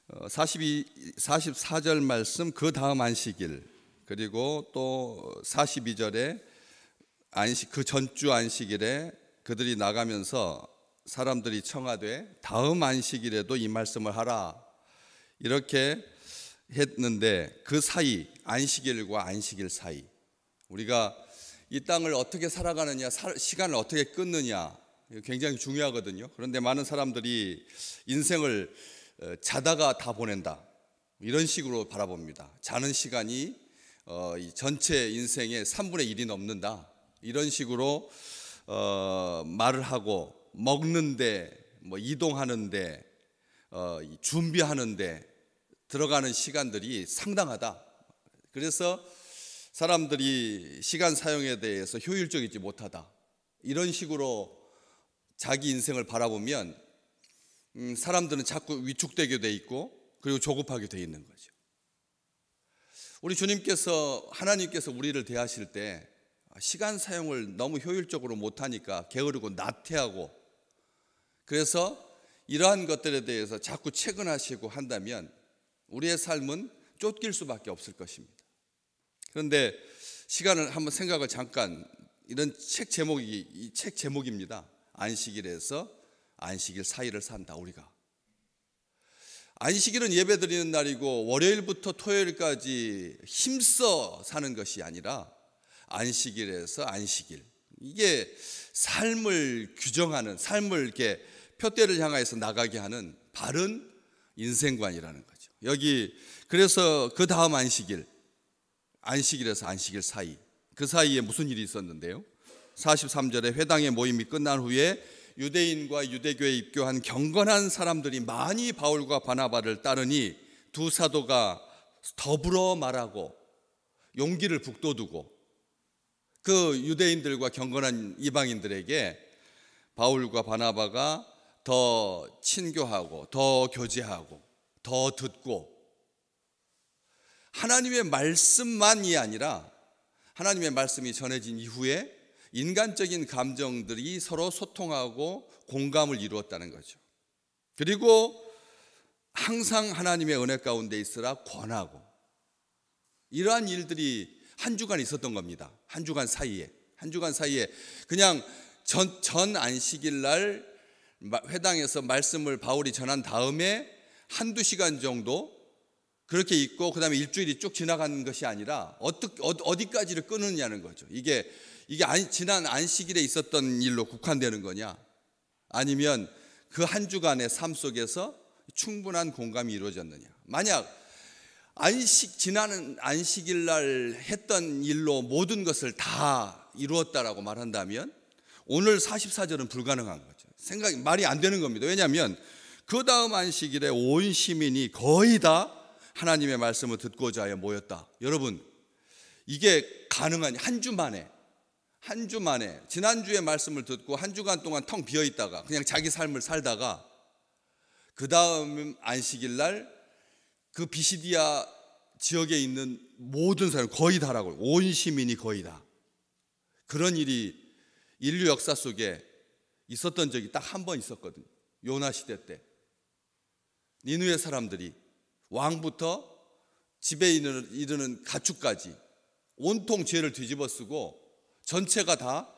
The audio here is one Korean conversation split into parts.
44절 말씀 그 다음 안식일, 그리고 또 42절에 그 전주 안식일에 그들이 나가면서 사람들이 청하되 다음 안식일에도 이 말씀을 하라 이렇게 했는데, 그 사이, 안식일과 안식일 사이 우리가 이 땅을 어떻게 살아가느냐, 시간을 어떻게 끊느냐 굉장히 중요하거든요. 그런데 많은 사람들이 인생을 자다가 다 보낸다 이런 식으로 바라봅니다. 자는 시간이 전체 인생의 3분의 1이 넘는다 이런 식으로 말을 하고, 먹는데 이동하는데 준비하는데 들어가는 시간들이 상당하다. 그래서 사람들이 시간 사용에 대해서 효율적이지 못하다 이런 식으로 자기 인생을 바라보면 사람들은 자꾸 위축되게 돼 있고, 그리고 조급하게 돼 있는 거죠. 우리 주님께서, 하나님께서 우리를 대하실 때 시간 사용을 너무 효율적으로 못하니까 게으르고 나태하고, 그래서 이러한 것들에 대해서 자꾸 체근하시고 한다면 우리의 삶은 쫓길 수밖에 없을 것입니다. 그런데 시간을 한번 생각을 잠깐, 이런 책 제목입니다. 안식일에서 안식일 사이를 산다. 우리가 안식일은 예배 드리는 날이고 월요일부터 토요일까지 힘써 사는 것이 아니라 안식일에서 안식일, 이게 삶을 규정하는, 삶을 이렇게 표대를 향해서 나가게 하는 바른 인생관이라는 거죠. 여기 그래서 그 다음 안식일, 안식일에서 안식일 사이, 그 사이에 무슨 일이 있었는데요? 43절에 회당의 모임이 끝난 후에 유대인과 유대교에 입교한 경건한 사람들이 많이 바울과 바나바를 따르니 두 사도가 더불어 말하고 용기를 북돋우고, 그 유대인들과 경건한 이방인들에게 바울과 바나바가 더 친교하고 더 교제하고 더 듣고, 하나님의 말씀만이 아니라 하나님의 말씀이 전해진 이후에 인간적인 감정들이 서로 소통하고 공감을 이루었다는 거죠. 그리고 항상 하나님의 은혜 가운데 있으라 권하고, 이러한 일들이 한 주간 있었던 겁니다. 한 주간 사이에 그냥 전 안식일 날 회당에서 말씀을 바울이 전한 다음에 한두 시간 정도 그렇게 있고, 그 다음에 일주일이 쭉 지나가는 것이 아니라 어디까지를 끊느냐는 거죠. 이게 지난 안식일에 있었던 일로 국한되는 거냐, 아니면 그 한 주간의 삶 속에서 충분한 공감이 이루어졌느냐. 만약 지난 안식일 날 했던 일로 모든 것을 다 이루었다라고 말한다면 오늘 44절은 불가능한 거죠. 말이 안 되는 겁니다. 왜냐하면 그 다음 안식일에 온 시민이 거의 다 하나님의 말씀을 듣고자 하여 모였다. 여러분, 이게 가능한, 한 주 만에 지난주에 말씀을 듣고 한 주간 동안 텅 비어 있다가 그냥 자기 삶을 살다가 그 다음 안식일 날 그 비시디아 지역에 있는 모든 사람, 거의 다라고, 온 시민이 거의 다, 그런 일이 인류 역사 속에 있었던 적이 딱 한 번 있었거든요. 요나 시대 때 니느웨 사람들이 왕부터 집에 이르는 가축까지 온통 죄를 뒤집어 쓰고 전체가 다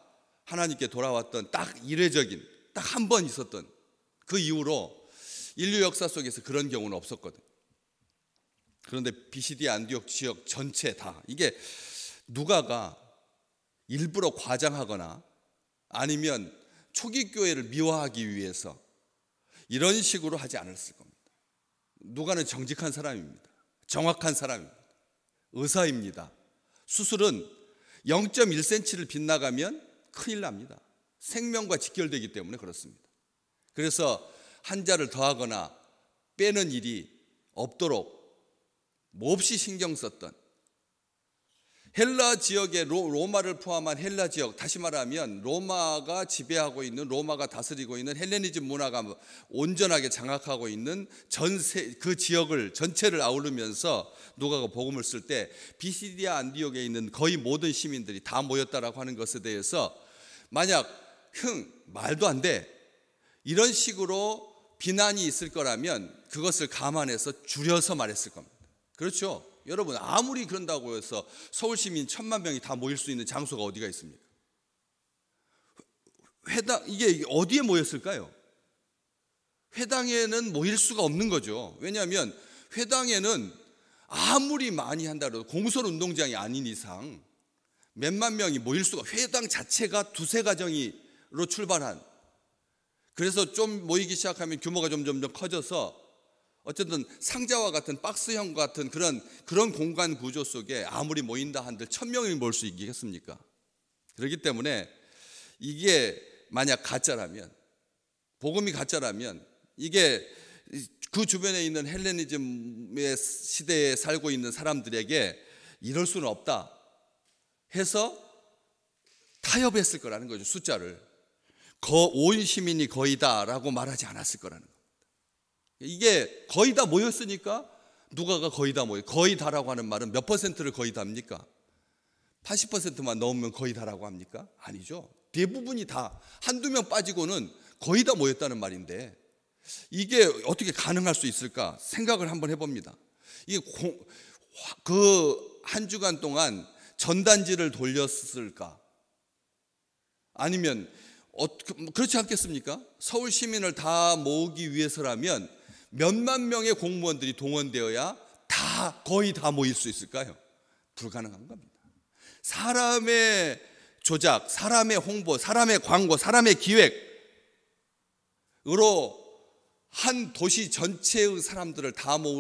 하나님께 돌아왔던 딱 이례적인, 딱 한 번 있었던, 그 이후로 인류 역사 속에서 그런 경우는 없었거든. 그런데 비시디아 안디옥 지역 전체 다, 이게 누가가 일부러 과장하거나 아니면 초기 교회를 미화하기 위해서 이런 식으로 하지 않았을 겁니다. 누가는 정직한 사람입니다. 정확한 사람입니다. 의사입니다. 수술은 0.1cm를 빗나가면 큰일 납니다. 생명과 직결되기 때문에 그렇습니다. 그래서 한자를 더하거나 빼는 일이 없도록 몹시 신경 썼던, 헬라 지역의 로마를 포함한 헬라 지역, 다시 말하면 로마가 지배하고 있는, 로마가 다스리고 있는 헬레니즘 문화가 온전하게 장악하고 있는 그 지역을 전체를 아우르면서 누가가 복음을 쓸 때 비시디아 안디옥에 있는 거의 모든 시민들이 다 모였다라고 하는 것에 대해서 만약 말도 안 돼, 이런 식으로 비난이 있을 거라면 그것을 감안해서 줄여서 말했을 겁니다. 그렇죠? 여러분, 아무리 그런다고 해서 서울 시민 1,000만 명이 다 모일 수 있는 장소가 어디가 있습니까? 회당, 이게 어디에 모였을까요? 회당에는 모일 수가 없는 거죠. 왜냐하면 회당에는 아무리 많이 한다 해도 공설 운동장이 아닌 이상 몇만 명이 모일 수가, 회당 자체가 두세 가정으로 출발한, 그래서 좀 모이기 시작하면 규모가 점점 커져서 어쨌든 상자와 같은 박스형 같은 그런 공간 구조 속에 아무리 모인다 한들 1,000명이 모일 수 있겠습니까? 그렇기 때문에 이게 만약 가짜라면, 복음이 가짜라면, 이게 그 주변에 있는 헬레니즘의 시대에 살고 있는 사람들에게 이럴 수는 없다 해서 타협했을 거라는 거죠. 숫자를 온 시민이 거의다라고 말하지 않았을 거라는 겁니다. 이게 거의 다 모였으니까 누가가 거의 다 모여, 거의 다라고 하는 말은 몇 퍼센트를 거의 다입니까? 80%만 넘으면 거의 다라고 합니까? 아니죠. 대부분이 다, 한두 명 빠지고는 거의 다 모였다는 말인데 이게 어떻게 가능할 수 있을까 생각을 한번 해봅니다. 이게 그 한 주간 동안 전단지를 돌렸을까? 아니면 그렇지 않겠습니까? 서울 시민을 다 모으기 위해서라면 몇만 명의 공무원들이 동원되어야 거의 다 모일 수 있을까요? 불가능한 겁니다. 사람의 조작, 사람의 홍보, 사람의 광고, 사람의 기획으로 한 도시 전체의 사람들을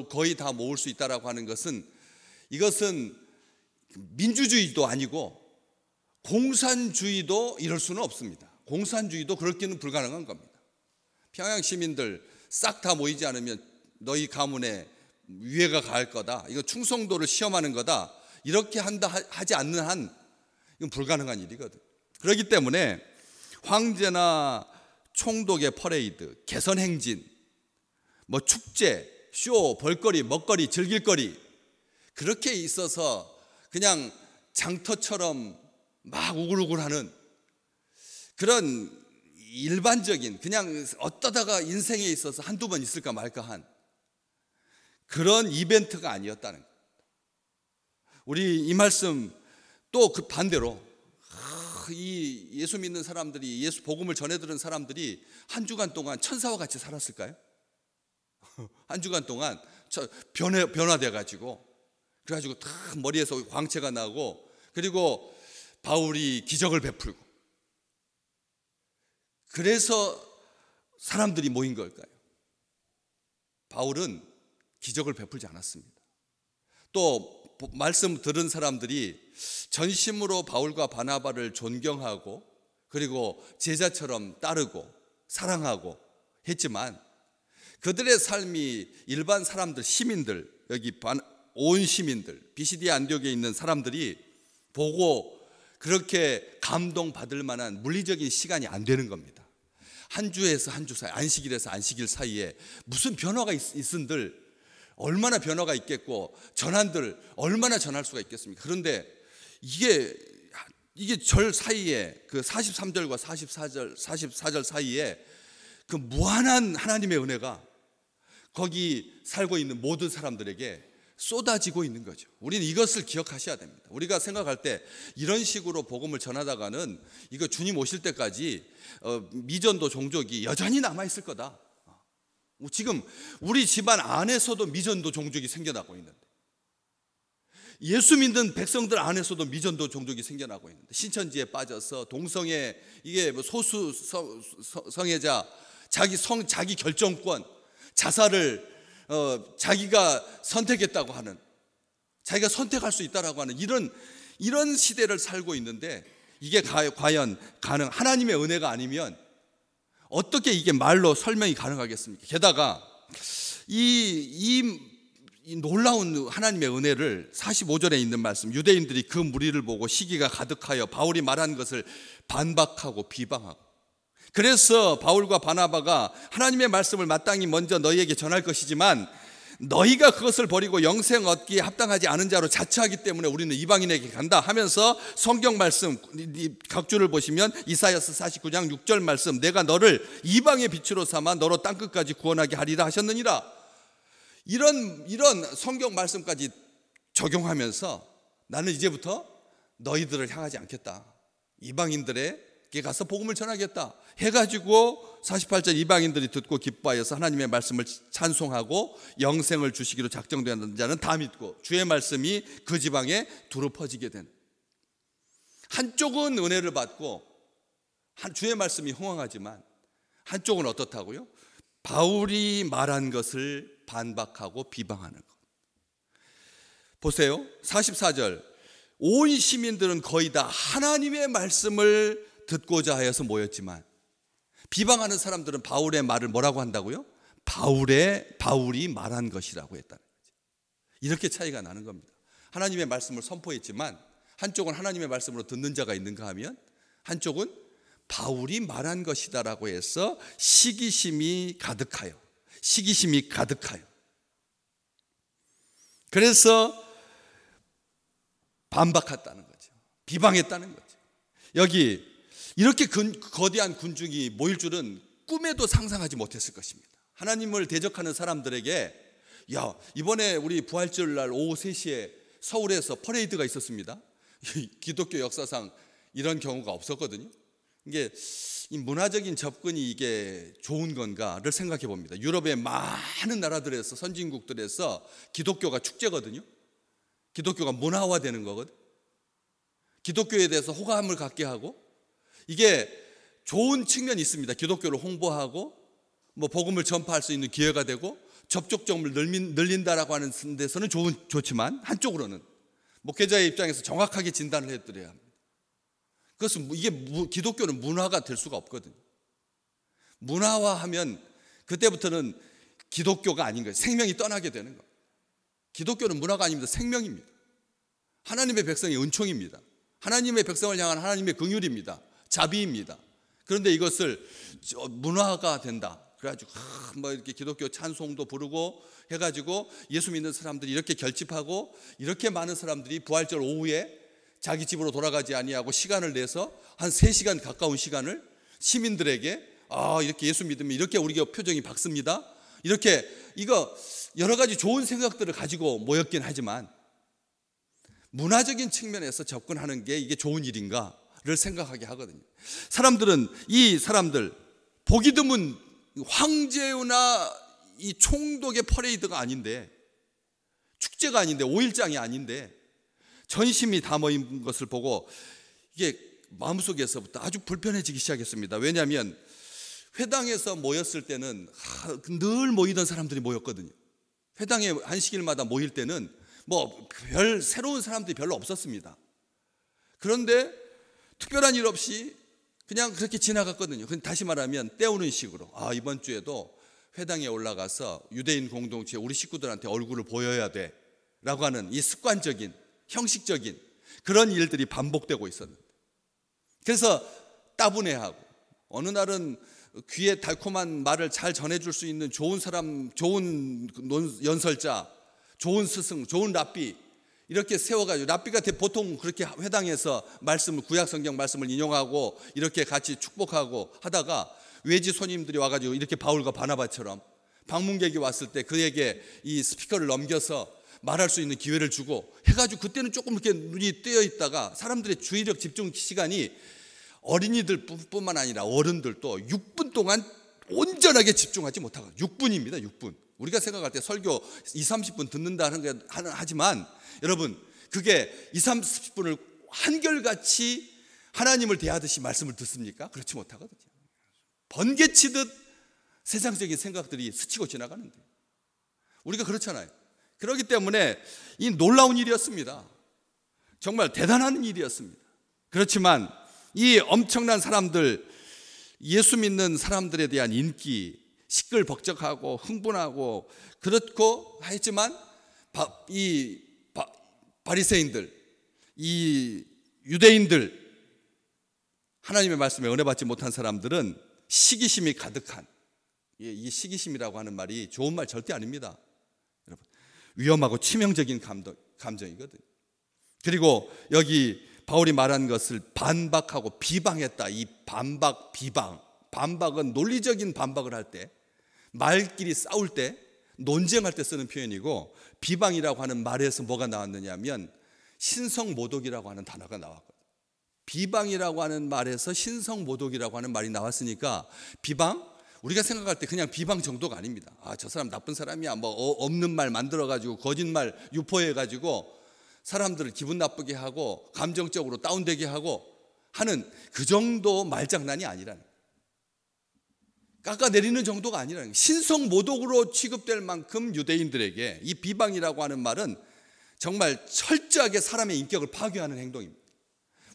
거의 다 모을 수 있다라고 하는 것은, 이것은 민주주의도 아니고 공산주의도 이럴 수는 없습니다. 공산주의도 그렇게는 불가능한 겁니다. 평양 시민들 싹 다 모이지 않으면 너희 가문에 위해가 가할 거다, 이거 충성도를 시험하는 거다, 이렇게 하지 않는 한 이건 불가능한 일이거든. 그렇기 때문에 황제나 총독의 퍼레이드, 개선행진, 뭐 축제, 쇼, 볼거리, 먹거리, 즐길거리, 그렇게 있어서 그냥 장터처럼 막 우글우글하는 그런 일반적인, 그냥 어떠다가 인생에 있어서 한두 번 있을까 말까 한 그런 이벤트가 아니었다는 거예요. 우리 이 말씀 또 그 반대로 이 예수 믿는 사람들이, 예수 복음을 전해 들은 사람들이 한 주간 동안 천사와 같이 살았을까요? 한 주간 동안 변화돼 가지고, 그래가지고 다 머리에서 광채가 나고, 그리고 바울이 기적을 베풀고, 그래서 사람들이 모인 걸까요? 바울은 기적을 베풀지 않았습니다. 또 말씀 들은 사람들이 전심으로 바울과 바나바를 존경하고 그리고 제자처럼 따르고 사랑하고 했지만, 그들의 삶이 일반 사람들, 시민들, 여기 온 시민들, 비시디아 안디옥에 있는 사람들이 보고 그렇게 감동받을 만한 물리적인 시간이 안 되는 겁니다. 한 주에서 한 주 사이, 안식일에서 안식일 사이에 무슨 변화가 있은들 얼마나 변화가 있겠고, 전한들 얼마나 전할 수가 있겠습니까? 그런데 이게 절 사이에, 그 43절과 44절 사이에 그 무한한 하나님의 은혜가 거기 살고 있는 모든 사람들에게 쏟아지고 있는 거죠. 우리는 이것을 기억하셔야 됩니다. 우리가 생각할 때 이런 식으로 복음을 전하다가는 이거 주님 오실 때까지 미전도 종족이 여전히 남아있을 거다. 지금 우리 집안 안에서도 미전도 종족이 생겨나고 있는데, 예수 믿는 백성들 안에서도 미전도 종족이 생겨나고 있는데, 신천지에 빠져서 동성애, 이게 뭐 소수 성애자, 자기 결정권, 자살을 자기가 선택했다고 하는, 자기가 선택할 수 있다라고 하는 이런 시대를 살고 있는데, 이게 과연 하나님의 은혜가 아니면 어떻게 이게 말로 설명이 가능하겠습니까? 게다가 이 놀라운 하나님의 은혜를 45절에 있는 말씀, 유대인들이 그 무리를 보고 시기가 가득하여 바울이 말한 것을 반박하고 비방하고, 그래서 바울과 바나바가 하나님의 말씀을 마땅히 먼저 너희에게 전할 것이지만 너희가 그것을 버리고 영생 얻기에 합당하지 않은 자로 자처하기 때문에 우리는 이방인에게 간다 하면서 성경 말씀 각 줄을 보시면 이사야서 49장 6절 말씀, 내가 너를 이방의 빛으로 삼아 너로 땅끝까지 구원하게 하리라 하셨느니라. 이런 성경 말씀까지 적용하면서 나는 이제부터 너희들을 향하지 않겠다, 이방인들에게 가서 복음을 전하겠다 해가지고 48절 이방인들이 듣고 기뻐하여서 하나님의 말씀을 찬송하고 영생을 주시기로 작정된 자는 다 믿고 주의 말씀이 그 지방에 두루 퍼지게 된. 한쪽은 은혜를 받고 주의 말씀이 흥황하지만 한쪽은 어떻다고요? 바울이 말한 것을 반박하고 비방하는 것. 보세요. 44절, 온 시민들은 거의 다 하나님의 말씀을 듣고자 하여서 모였지만 비방하는 사람들은 바울의 말을 뭐라고 한다고요? 바울이 말한 것이라고 했다는 거죠. 이렇게 차이가 나는 겁니다. 하나님의 말씀을 선포했지만 한쪽은 하나님의 말씀으로 듣는 자가 있는가 하면 한쪽은 바울이 말한 것이다라고 해서 시기심이 가득하여 그래서 반박했다는 거죠. 비방했다는 거죠. 여기 이렇게 거대한 군중이 모일 줄은 꿈에도 상상하지 못했을 것입니다. 하나님을 대적하는 사람들에게, 야, 이번에 우리 부활절 날 오후 3시에 서울에서 퍼레이드가 있었습니다. 기독교 역사상 이런 경우가 없었거든요. 이게 이 문화적인 접근이 이게 좋은 건가를 생각해 봅니다. 유럽의 많은 나라들에서, 선진국들에서 기독교가 축제거든요. 기독교가 문화화되는 거거든. 기독교에 대해서 호감을 갖게 하고, 이게 좋은 측면이 있습니다. 기독교를 홍보하고 뭐 복음을 전파할 수 있는 기회가 되고 접촉점을 늘린다라고 하는 데서는 좋지만 한쪽으로는 목회자의 입장에서 정확하게 진단을 해드려야 합니다. 그것은 이게 기독교는 문화가 될 수가 없거든요. 문화화하면 그때부터는 기독교가 아닌 거예요. 생명이 떠나게 되는 거예요. 기독교는 문화가 아닙니다. 생명입니다. 하나님의 백성의 은총입니다. 하나님의 백성을 향한 하나님의 긍휼입니다. 자비입니다. 그런데 이것을 문화가 된다. 그래가지고 뭐 이렇게 기독교 찬송도 부르고 해가지고 예수 믿는 사람들이 이렇게 결집하고 이렇게 많은 사람들이 부활절 오후에 자기 집으로 돌아가지 아니하고 시간을 내서 한 3시간 가까운 시간을 시민들에게 이렇게 예수 믿으면 이렇게 우리가 표정이 밝습니다. 이렇게 이거 여러 가지 좋은 생각들을 가지고 모였긴 하지만 문화적인 측면에서 접근하는 게 이게 좋은 일인가를 생각하게 하거든요. 이 사람들 보기 드문 황제나 이 총독의 퍼레이드가 아닌데, 축제가 아닌데, 5일장이 아닌데 전심이 다 모인 것을 보고 이게 마음속에서부터 아주 불편해지기 시작했습니다. 왜냐하면 회당에서 모였을 때는 늘 모이던 사람들이 모였거든요. 회당에 안식일마다 모일 때는 뭐 새로운 사람들이 별로 없었습니다. 그런데 특별한 일 없이 그냥 그렇게 지나갔거든요. 다시 말하면 때우는 식으로, 이번 주에도 회당에 올라가서 유대인 공동체 우리 식구들한테 얼굴을 보여야 돼 라고 하는 이 습관적인 형식적인 그런 일들이 반복되고 있었는데, 그래서 따분해하고 어느 날은 귀에 달콤한 말을 잘 전해줄 수 있는 좋은 사람, 좋은 연설자, 좋은 스승, 좋은 랍비 이렇게 세워가지고, 랍비가 보통 그렇게 회당에서 말씀을, 구약 성경 말씀을 인용하고 이렇게 같이 축복하고 하다가 외지 손님들이 와가지고 이렇게 바울과 바나바처럼 방문객이 왔을 때 그에게 이 스피커를 넘겨서 말할 수 있는 기회를 주고 해가지고, 그때는 조금 이렇게 눈이 뜨여 있다가 사람들의 주의력 집중 시간이 어린이들 뿐만 아니라 어른들도 6분 동안 온전하게 집중하지 못하고, 6분입니다. 6분. 우리가 생각할 때 설교 20-30분 듣는다는 게 하지만 여러분, 그게 20-30분을 한결같이 하나님을 대하듯이 말씀을 듣습니까? 그렇지 못하거든요. 번개치듯 세상적인 생각들이 스치고 지나가는데, 우리가 그렇잖아요. 그렇기 때문에 이 놀라운 일이었습니다. 정말 대단한 일이었습니다. 그렇지만 이 엄청난 사람들, 예수 믿는 사람들에 대한 인기, 시끌벅적하고 흥분하고 그렇고 했지만 이 바리새인들, 이 유대인들, 하나님의 말씀에 은혜 받지 못한 사람들은 시기심이 가득한, 이 시기심이라고 하는 말이 좋은 말 절대 아닙니다. 위험하고 치명적인 감정이거든요. 그리고 여기 바울이 말한 것을 반박하고 비방했다. 이 반박, 비방. 반박은 논리적인 반박을 할 때, 말끼리 싸울 때, 논쟁할 때 쓰는 표현이고, 비방이라고 하는 말에서 뭐가 나왔느냐 하면 신성모독이라고 하는 단어가 나왔거든요. 비방이라고 하는 말에서 신성모독이라고 하는 말이 나왔으니까, 비방? 우리가 생각할 때 그냥 비방 정도가 아닙니다. 아, 저 사람 나쁜 사람이야. 뭐 없는 말 만들어가지고 거짓말 유포해가지고 사람들을 기분 나쁘게 하고 감정적으로 다운되게 하고 하는 그 정도 말장난이 아니라는 거예요. 깎아내리는 정도가 아니라는 거예요. 신성모독으로 취급될 만큼 유대인들에게 이 비방이라고 하는 말은 정말 철저하게 사람의 인격을 파괴하는 행동입니다.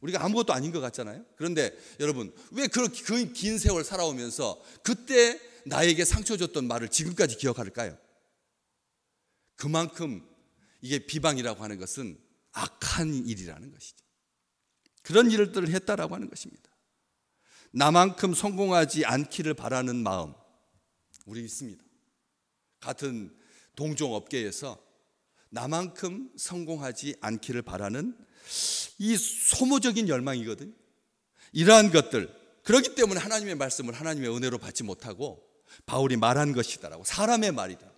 우리가 아무것도 아닌 것 같잖아요. 그런데 여러분, 왜 그렇게 긴 세월 살아오면서 그때 나에게 상처 줬던 말을 지금까지 기억할까요? 그만큼 이게 비방이라고 하는 것은 악한 일이라는 것이죠. 그런 일들을 했다라고 하는 것입니다. 나만큼 성공하지 않기를 바라는 마음, 우리 있습니다. 같은 동종업계에서 나만큼 성공하지 않기를 바라는 이 소모적인 열망이거든요. 이러한 것들, 그렇기 때문에 하나님의 말씀을 하나님의 은혜로 받지 못하고 바울이 말한 것이다라고, 사람의 말이다.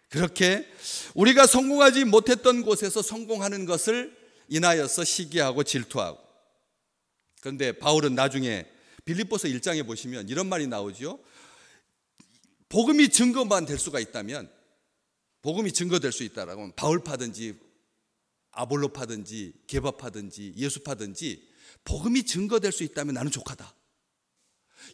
그렇게 우리가 성공하지 못했던 곳에서 성공하는 것을 인하여서 시기하고 질투하고. 그런데 바울은 나중에 빌립보서 1장에 보시면 이런 말이 나오죠. 복음이 증거만 될 수가 있다면, 복음이 증거될 수 있다라고 하면 바울파든지 아볼로파든지 게바파든지 예수파든지 복음이 증거될 수 있다면 나는 족하다.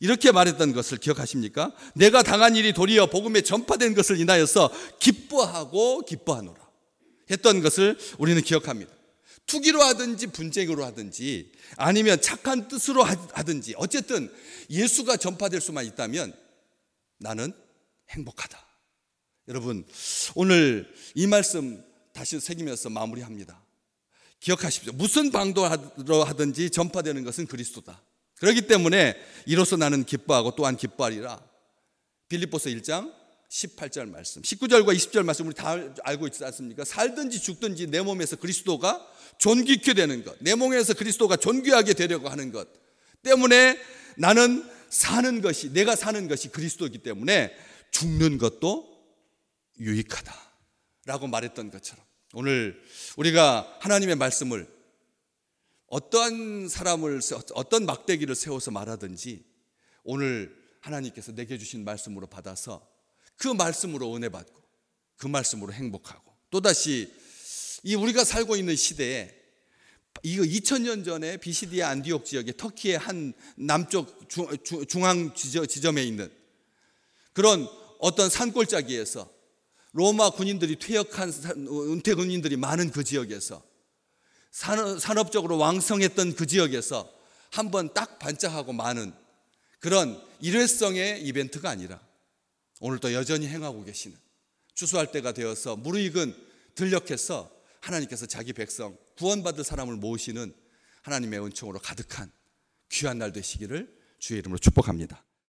이렇게 말했던 것을 기억하십니까? 내가 당한 일이 도리어 복음에 전파된 것을 인하여서 기뻐하고 기뻐하노라 했던 것을 우리는 기억합니다. 투기로 하든지 분쟁으로 하든지 아니면 착한 뜻으로 하든지 어쨌든 예수가 전파될 수만 있다면 나는 행복하다. 여러분, 오늘 이 말씀 다시 새기면서 마무리합니다. 기억하십시오. 무슨 방도로 하든지 전파되는 것은 그리스도다. 그렇기 때문에 이로써 나는 기뻐하고 또한 기뻐하리라. 빌립보서 1장 18절 말씀, 19절과 20절 말씀 우리 다 알고 있지 않습니까? 살든지 죽든지 내 몸에서 그리스도가 존귀케 되는 것, 내 몸에서 그리스도가 존귀하게 되려고 하는 것 때문에 나는 사는 것이, 내가 사는 것이 그리스도이기 때문에 죽는 것도 유익하다라고 말했던 것처럼, 오늘 우리가 하나님의 말씀을 어떠한 사람을, 어떤 막대기를 세워서 말하든지 오늘 하나님께서 내게 주신 말씀으로 받아서 그 말씀으로 은혜 받고 그 말씀으로 행복하고, 또다시 이 우리가 살고 있는 시대에 이거 2000년 전에 비시디아 안디옥 지역의 터키의 한 남쪽 중앙 지점에 있는 그런 어떤 산골짜기에서 로마 군인들이 퇴역한 은퇴 군인들이 많은 그 지역에서 산업적으로 왕성했던 그 지역에서 한번 딱 반짝하고 마는 그런 일회성의 이벤트가 아니라 오늘도 여전히 행하고 계시는, 추수할 때가 되어서 무르익은 들녘에서 하나님께서 자기 백성, 구원받을 사람을 모으시는 하나님의 은총으로 가득한 귀한 날 되시기를 주의 이름으로 축복합니다.